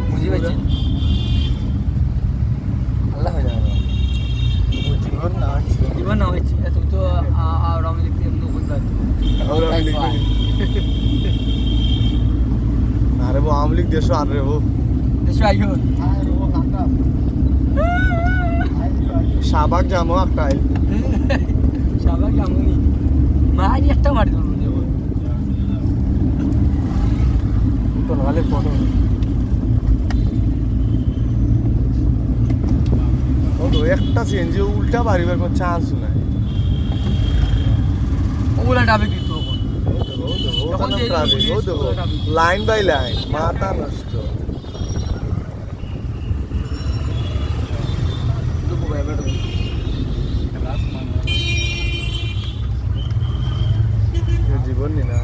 বুঝি পাচ্ছেন আল্লাহ হয়ে যাবে জীবন না হয়েছে তুমি তো আওয়ামী লীগ এমনি করতে আরে বো আওয়ামী লীগ দেশ আর রে বো দেশে আইও শাহবাগ যাবো একটা সবাই কেমনই মারি একটা মারি ধরুন তোর ভালো ফটো ও তো একটা সিএনজি উল্টা বাড়িবার কোনো চান্স নাই ওগুলা ডাবে কিন্তু লাইন বাই লাইন মাথা নষ্ট জীবন নি না